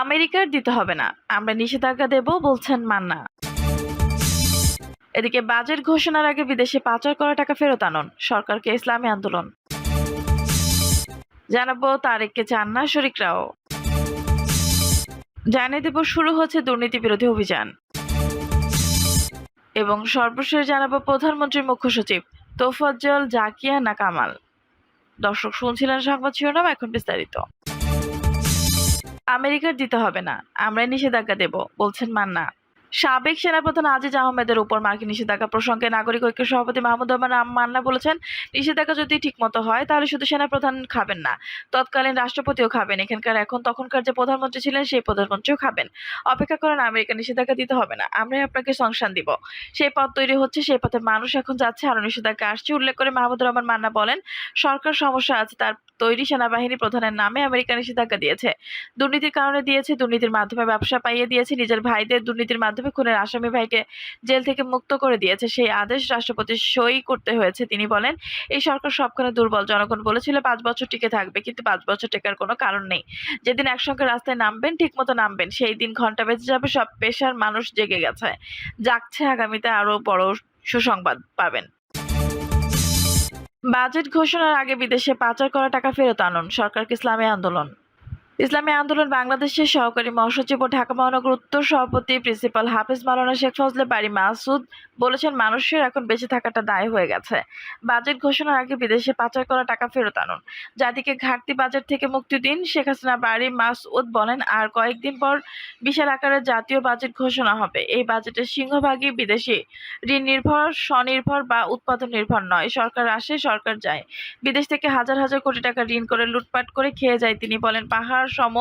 আমেরিকার দিতে হবে না, আমরা নিষেধাজ্ঞা দেব বলছেন মান্না। এদিকে বাজেট ঘোষণার আগে বিদেশে পাচার করা টাকা ফেরত আনুন, সরকারকে ইসলামী আন্দোলন। জানাবো তারেককে চান না শরিকরাও। জানিয়ে দেব শুরু হচ্ছে দুর্নীতি বিরোধী অভিযান। এবং সর্বশেষ জানাবো প্রধানমন্ত্রীর মুখ্য সচিব তোফাজ্জল জাকিয়া না কামাল। দর্শক শুনছিলেন সংবাদ শিরোনাম, এখন বিস্তারিত। আমেরিকার দিতে হবে না, আমরা নিষেধাজ্ঞা দেব বলছেন মান্না। সাবেক সেনাপ্রধান আজিজ আহমেদের উপর মার্কিন নিষেধাজ্ঞা প্রসঙ্গে নাগরিক ঐক্যের সভাপতি মাহমুদ রহমান মান্না বলেছেন, নিষেধাজ্ঞা যদি ঠিকমতো হয় তাহলে শুধু সেনাপ্রধান খাবেন না, তৎকালীন রাষ্ট্রপতিও খাবেন। তখনকার যে প্রধানমন্ত্রী ছিলেন সেই প্রধানমন্ত্রীও খাবেন। অপেক্ষা করেন, আমেরিকা নিষেধাজ্ঞা দিতে হবে না, আমরাই আপনাকে সংশান দিব। সেই পথ তৈরি হচ্ছে, সেই পথে মানুষ এখন যাচ্ছে, আরো নিষেধাজ্ঞা আসছে। উল্লেখ করে মাহমুদ রহমান মান্না বলেন, সরকার সমস্যা আছে, তার তৈরি সেনাবাহিনী প্রধানের নামে আমেরিকা নিষেধাজ্ঞা দিয়েছে। দুর্নীতির কারণে দিয়েছে, দুর্নীতির মাধ্যমে ব্যবসা পাইয়ে দিয়েছে, নিজের ভাইদের দুর্নীতির মাধ্যমে খুনের আসামি ভাইকে জেল থেকে মুক্ত করে দিয়েছে। সেই আদেশ রাষ্ট্রপতির সই করতে হয়েছে। তিনি বলেন, এই সরকার সবখানে দুর্বল। জনগণ বলেছিল 5 বছর টিকে থাকবে, কিন্তু 5 বছর টেকার কোনো কারণ নেই। যেদিন একসঙ্গে রাস্তায় নামবেন, ঠিক মতো নামবেন, সেই দিন ঘন্টা বেজে যাবে। সব পেশার মানুষ জেগে গেছে, জাগছে, আগামীতে আরো বড় সুসংবাদ পাবেন। বাজেট ঘোষণার আগে বিদেশে পাচার করা টাকা ফেরত আনুন, সরকারকে ইসলামী আন্দোলন। ইসলামী আন্দোলন বাংলাদেশের সহকারী মহাসচিব ও ঢাকা মহানগর উত্তর সভাপতি প্রিন্সিপাল হাফেজ মাওলানা শেখ ফজলে বারী মাসুদ বলেছেন, মানুষের এখন বেঁচে থাকাটা দায় হয়ে গেছে। বাজেট ঘোষণার আগে বিদেশে পাচার করা টাকা ফেরত আনুন, জাতিকে ঘাটতি বাজেট থেকে মুক্তি দিন। শেখ হাসিনা বারী মাসুদ বলেন, আর কয়েকদিন পর বিশাল আকারের জাতীয় বাজেট ঘোষণা হবে। এই বাজেটের সিংহভাগই বিদেশি ঋণ নির্ভর, স্বনির্ভর বা উৎপাদন নির্ভর নয়। সরকার আসে, সরকার যায়। বিদেশ থেকে হাজার হাজার কোটি টাকা ঋণ করে লুটপাট করে খেয়ে যায়। তিনি বলেন, পাহাড় সম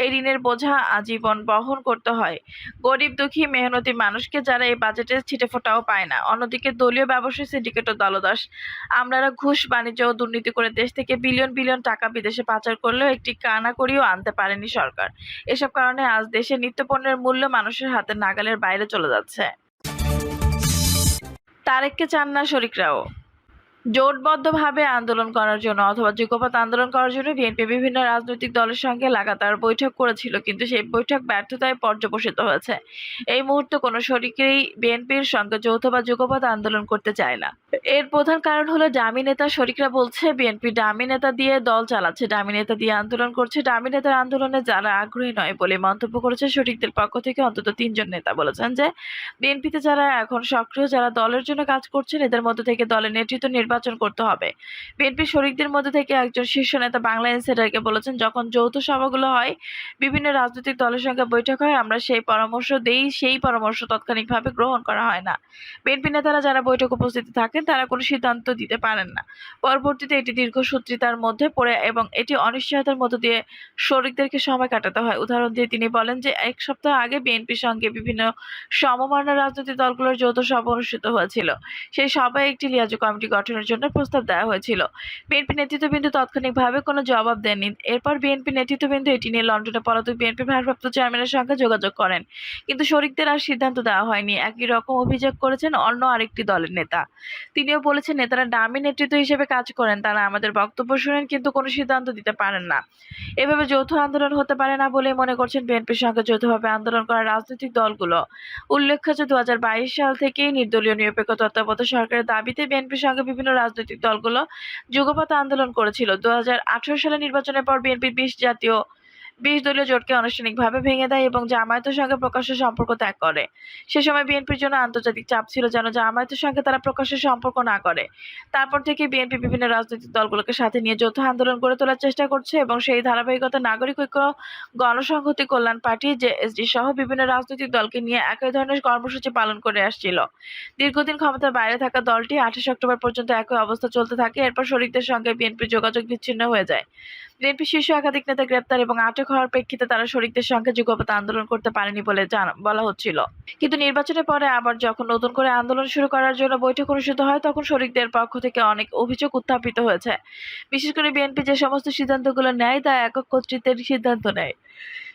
এই ঋণের বোঝা আজীবন বহন করতে হয় গরিব দুঃখী মেহনতি মানুষকে, যারা এই বাজেটে ছিটেফোঁটাও পায় না। অন্যদিকে দলীয় ব্যবসায়ী সিন্ডিকেট ও দলদাস আমলারা ঘুষ, বাণিজ্য ও দুর্নীতি করে দেশ থেকে বিলিয়ন বিলিয়ন টাকা বিদেশে পাচার করলেও একটি কানাকড়িও আনতে পারেনি সরকার। এসব কারণে আজ দেশে নিত্যপণ্যের মূল্য মানুষের হাতে নাগালের বাইরে চলে যাচ্ছে। তারেককে চান না শরিকরাও। জোটবদ্ধভাবে আন্দোলন করার জন্য অথবা যুগপৎ আন্দোলন করার জন্য বিএনপি বিভিন্ন রাজনৈতিক দলের সঙ্গে লাগাতার বৈঠক করেছিল, কিন্তু সেই বৈঠক ব্যর্থতায় পর্যবসিত হয়েছে। এই মুহূর্তে কোনো শরিকই বিএনপির সঙ্গে যৌথ বা যুগপৎ আন্দোলন করতে চায় না। এর প্রধান কারণ হলো ডামি নেতা। শরিকরা বলছে, বিএনপি ডামি নেতা দিয়ে দল চালাচ্ছে, ডামি নেতা দিয়ে আন্দোলন করছে। ডামি নেতার আন্দোলনে যারা আগ্রহী নয় বলে মন্তব্য করেছে শরিকদের পক্ষ থেকে অন্তত 3 জন নেতা। বলেছেন যে, বিএনপিতে যারা এখন সক্রিয়, যারা দলের জন্য কাজ করছেন, এদের মধ্যে থেকে দলের নেতৃত্ব নির্বাচন করতে হবে। বিএনপি শরিকদের মধ্যে থেকে একজন শীর্ষ নেতা বাংলা ইনসাইডারকে বলেছেন, যখন যৌথ সভাগুলো হয়, বিভিন্ন রাজনৈতিক দলের সঙ্গে বৈঠক হয়, আমরা সেই পরামর্শ দেই, সেই পরামর্শ তাৎক্ষণিকভাবে গ্রহণ করা হয় না। বিএনপি নেতারা যারা বৈঠক উপস্থিত থাকেন তারা কোনো সিদ্ধান্ত দিতে পারেন না। পরবর্তীতে এটি দীর্ঘসূত্রিতার মধ্যে পড়ে এবং এটি অনিশ্চয়তার মধ্য দিয়ে শরিকদেরকে সময় কাটাতে হয়। উদাহরণ দিয়ে তিনি বলেন যে, 1 সপ্তাহ আগে বিএনপির সঙ্গে বিভিন্ন সমমনা রাজনৈতিক দলগুলোর যৌথ সভা অনুষ্ঠিত হয়েছিল। সেই সভায় একটি লিয়াজু কমিটি গঠনের জন্য প্রস্তাব দেওয়া হয়েছিল। বিএনপি নেতৃত্ববৃন্দ তাৎক্ষণিকভাবে কোনো জবাব দেননি। এরপর বিএনপি নেতৃত্ববৃন্দ এটি নিয়ে লন্ডনে পলাতক বিএনপির ভারপ্রাপ্ত চেয়ারম্যানের সঙ্গে যোগাযোগ করেন, কিন্তু শরিকদের আর সিদ্ধান্ত দেওয়া হয়নি। একই রকম অভিযোগ করেছেন অন্য আরেকটি দলের নেতা। তিনিও বলেছেন, নেতারা ডামি নেতৃত্ব হিসেবে কাজ করেন, তারা আমাদের বক্তব্য শুনেন কিন্তু কোনো সিদ্ধান্ত দিতে পারেন না। এভাবে যৌথ আন্দোলন হতে পারে না বলে মনে করছেন বিএনপির সঙ্গে যৌথভাবে আন্দোলন করা রাজনৈতিক দলগুলো। উল্লেখ্য যে 2022 সাল থেকেই নির্দলীয় নিরপেক্ষ তত্ত্বাবধায়ক সরকারের দাবিতে বিএনপির সঙ্গে বিভিন্ন রাজনৈতিক দলগুলো যুগপৎ আন্দোলন করেছিল। 2018 সালের নির্বাচনের পর বিএনপি 20 দলীয় জোটকে আনুষ্ঠানিকভাবে ভেঙে দেয় এবং জামায়াতের সঙ্গে প্রকাশ্য সম্পর্ক ত্যাগ করে। সে সময় বিএনপির জন্য আন্তর্জাতিক চাপ ছিল যেন জামায়াতের সঙ্গে তারা প্রকাশ্য সম্পর্ক না করে। তারপর থেকে বিএনপি বিভিন্ন রাজনৈতিক দলগুলোকে সাথে নিয়ে যৌথ আন্দোলন গড়ে তোলার চেষ্টা করছে এবং সেই ধারাবাহিকতা নাগরিক ঐক্য, গণসংহতি কল্যাণ পার্টি, জেএসডি সহ বিভিন্ন রাজনৈতিক দলকে নিয়ে একই ধরনের কর্মসূচি পালন করে আসছিল। দীর্ঘদিন ক্ষমতার বাইরে থাকা দলটি 28 অক্টোবর পর্যন্ত একই অবস্থা চলতে থাকে। এরপর শরিকদের সঙ্গে বিএনপির যোগাযোগ বিচ্ছিন্ন হয়ে যায়। বিএনপি শীর্ষ একাধিক নেতা গ্রেপ্তার এবং আটক হওয়ার প্রেক্ষিতে তারা শরিকদের সঙ্গে যুগপৎ আন্দোলন করতে পারেনি বলে বলা হচ্ছিল। কিন্তু নির্বাচনের পরে আবার যখন নতুন করে আন্দোলন শুরু করার জন্য বৈঠক অনুষ্ঠিত হয়, তখন শরিকদের পক্ষ থেকে অনেক অভিযোগ উত্থাপিত হয়েছে। বিশেষ করে বিএনপি যে সমস্ত সিদ্ধান্তগুলো নেয় তা একক কর্তৃত্বের সিদ্ধান্ত নেয়,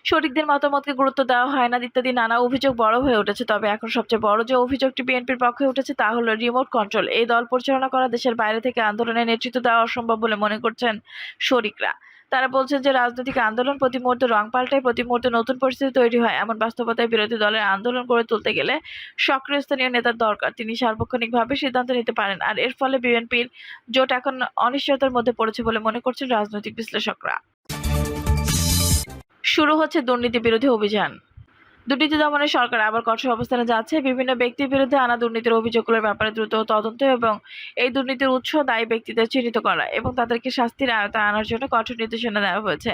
শরিকদের মতামতকে গুরুত্ব দেওয়া হয় না ইত্যাদি নানা অভিযোগ বড় হয়ে উঠেছে। তবে এখন সবচেয়ে বড় যে অভিযোগটি বিএনপির পক্ষে উঠেছে তা হলো রিমোট কন্ট্রোল। এই দল পরিচালনা করা দেশের বাইরে থেকে আন্দোলনের নেতৃত্ব দেওয়া অসম্ভব বলে মনে করছেন শরিকরা। তারা বলছেন যে রাজনৈতিক আন্দোলন প্রতি মুহূর্তে রং পাল্টায়, প্রতি মুহূর্তে নতুন পরিস্থিতি তৈরি হয়। এমন বাস্তবতায় বিরোধী দলের আন্দোলন গড়ে তুলতে গেলে সক্রিয় স্থানীয় নেতার দরকার। তিনি সার্বক্ষণিকভাবে সিদ্ধান্ত নিতে পারেন। আর এর ফলে বিএনপির জোট এখন অনিশ্চয়তার মধ্যে পড়েছে বলে মনে করছেন রাজনৈতিক বিশ্লেষকরা। শুরু হচ্ছে দুর্নীতি বিরোধী অভিযান। দুর্নীতি দমনে সরকার আবার কঠোর অবস্থানে যাচ্ছে। বিভিন্ন ব্যক্তির বিরুদ্ধে আনা দুর্নীতির অভিযোগগুলোর ব্যাপারে দ্রুত তদন্ত এবং এই দুর্নীতির উৎস দায়ী ব্যক্তিদের চিহ্নিত করা এবং তাদেরকে শাস্তির আওতায় আনার জন্য কঠোর নির্দেশনা দেওয়া হয়েছে।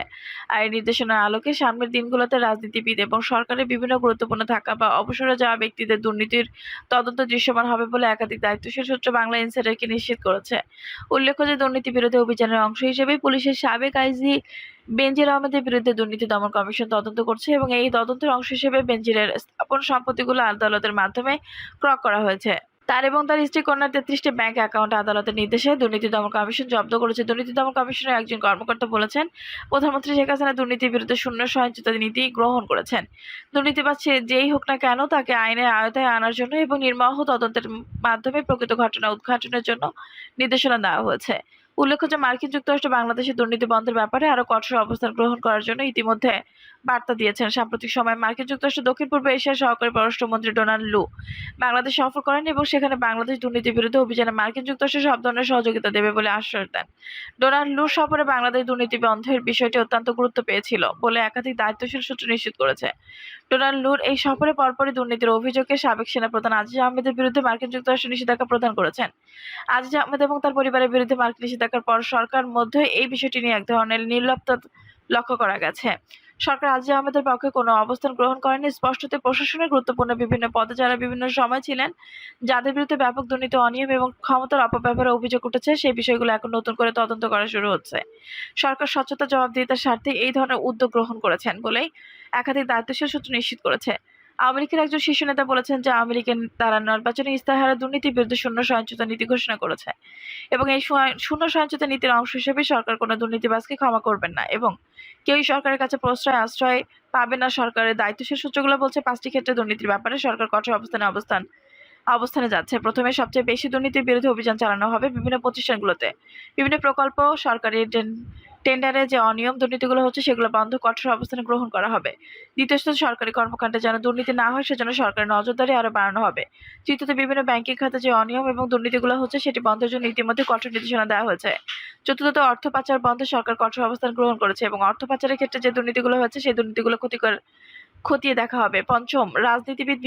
আর এই নির্দেশনার আলোকে সামনের দিনগুলোতে রাজনীতিবিদ এবং সরকারের বিভিন্ন গুরুত্বপূর্ণ থাকা বা অবসরে যাওয়া ব্যক্তিদের দুর্নীতির তদন্ত দৃশ্যমান হবে বলে একাধিক দায়িত্বশীল সূত্র বাংলা ইনসাইডারকে নিশ্চিত করেছে। উল্লেখ্য যে দুর্নীতি বিরোধী অভিযানের অংশ হিসেবে পুলিশের সাবেক আইজি বেনজির আহমেদের বিরুদ্ধে দুর্নীতি দমন কমিশন তদন্ত করছে এবং এই তদন্তের অংশ হিসেবে বেনজিরের স্থাপন সম্পত্তিগুলো আদালতের মাধ্যমে ক্রয় করা হয়েছে। তার এবং তার স্ত্রী কন্যার 33টি ব্যাংক অ্যাকাউন্ট আদালতের নির্দেশে দুর্নীতি দমন কমিশন জব্দ করেছে। দুর্নীতি দমন কমিশনের একজন কর্মকর্তা বলেছেন, প্রধানমন্ত্রী শেখ হাসিনা দুর্নীতির বিরুদ্ধে শূন্য সহিংসতা নীতি গ্রহণ করেছেন। দুর্নীতিবাজ যেই হোক না কেন তাকে আইনের আওতায় আনার জন্য এবং নির্মোহ তদন্তের মাধ্যমে প্রকৃত ঘটনা উদ্ঘাটনের জন্য নির্দেশনা দেওয়া হয়েছে। উল্লেখ্য যে মার্কিন যুক্তরাষ্ট্র বাংলাদেশের দুর্নীতি বন্ধের ব্যাপারে আরো কঠোর অবস্থান গ্রহণ করার জন্য ইতিমধ্যে বার্তা দিয়েছেন। সাম্প্রতিক সময়ে মার্কিন যুক্তরাষ্ট্র দক্ষিণ পূর্ব এশিয়ার সহকারী পররাষ্ট্রমন্ত্রী ডোনাল্ড লু বাংলাদেশ সফর করেন এবং সেখানে বাংলাদেশ দুর্নীতি বিরোধী অভিযানে মার্কিন যুক্তরাষ্ট্র সব ধরনের সহযোগিতা দেবে বলে আশ্বাস দেন। ডোনাল্ড লুর সফরে বাংলাদেশ দুর্নীতি বন্ধের বিষয়টি অত্যন্ত গুরুত্ব পেয়েছিল বলে একাধিক দায়িত্বশীল সূত্র নিশ্চিত করেছে। ডোনাল্ড লুর এই সফরে পরপরই দুর্নীতির অভিযোগে সাবেক সেনাপ্রধান আজিজ আহমেদের বিরুদ্ধে মার্কিন যুক্তরাষ্ট্র নিষেধাজ্ঞা প্রদান করেছেন। আজিজ আহমেদ এবং তার পরিবারের বিরুদ্ধে মার্কিন নিষেধাজ্ঞার পর সরকার মধ্যে এই বিষয়টি নিয়ে এক ধরনের নির্লিপ্ততা লক্ষ্য করা গেছে। সরকার আজিজ আহমেদের পক্ষে কোনো অবস্থান গ্রহণ করেনি। স্পষ্টতই প্রশাসনের গুরুত্বপূর্ণ বিভিন্ন পদে যারা বিভিন্ন সময় ছিলেন, যাদের বিরুদ্ধে ব্যাপক দুর্নীতি, অনিয়ম এবং ক্ষমতার অপব্যবহারের অভিযোগ উঠেছে, সেই বিষয়গুলো এখন নতুন করে তদন্ত করা শুরু হচ্ছে। সরকার স্বচ্ছতা, জবাবদিহিতার স্বার্থে এই ধরনের উদ্যোগ গ্রহণ করেছেন বলেই একাধিক দায়িত্বশীল সূত্র নিশ্চিত করেছে। আওয়ামী লীগের একজন শীর্ষ নেতা বলেছেন যে আওয়ামী লীগের তারা নির্বাচনী ইস্তাহারে দুর্নীতির বিরুদ্ধে শূন্য সহিংসতা নীতি ঘোষণা করেছে এবং এই শূন্য সহিংসতা নীতির অংশ হিসেবে সরকার কোনো দুর্নীতিবাজকে ক্ষমা করবেন না এবং কেউই সরকারের কাছে আশ্রয় পাবে না। সরকারের দায়িত্বশীল সূত্রগুলো বলছে 5টি ক্ষেত্রে দুর্নীতির ব্যাপারে সরকার কঠোর অবস্থানে যাচ্ছে। প্রথমে সবচেয়ে বেশি দুর্নীতির বিরুদ্ধে অভিযান চালানো হবে বিভিন্ন প্রতিষ্ঠানগুলোতে। বিভিন্ন প্রকল্প, সরকারি টেন্ডারে যে অনিয়ম দুর্নীতিগুলো হচ্ছে সেগুলো বন্ধ, কঠোর অবস্থান গ্রহণ করা হবে। দ্বিতীয়ত সরকারি কর্মকাণ্ডে যেন দুর্নীতি না হয় সেজন্য সরকারের নজরদারি আরো বাড়ানো হবে। তৃতীয়ত বিভিন্ন ব্যাংকিং খাতে যে অনিয়ম এবং দুর্নীতিগুলো হচ্ছে সেটি বন্ধের জন্য ইতিমধ্যে কঠোর নির্দেশনা দেওয়া হয়েছে। চতুর্থত অর্থ পাচার বন্ধে সরকার কঠোর অবস্থান গ্রহণ করেছে এবং অর্থ পাচারের ক্ষেত্রে যে দুর্নীতিগুলো হচ্ছে সেই দুর্নীতিগুলো খতিয়ে দেখা হবে। পঞ্চম, রাজনীতিবিদ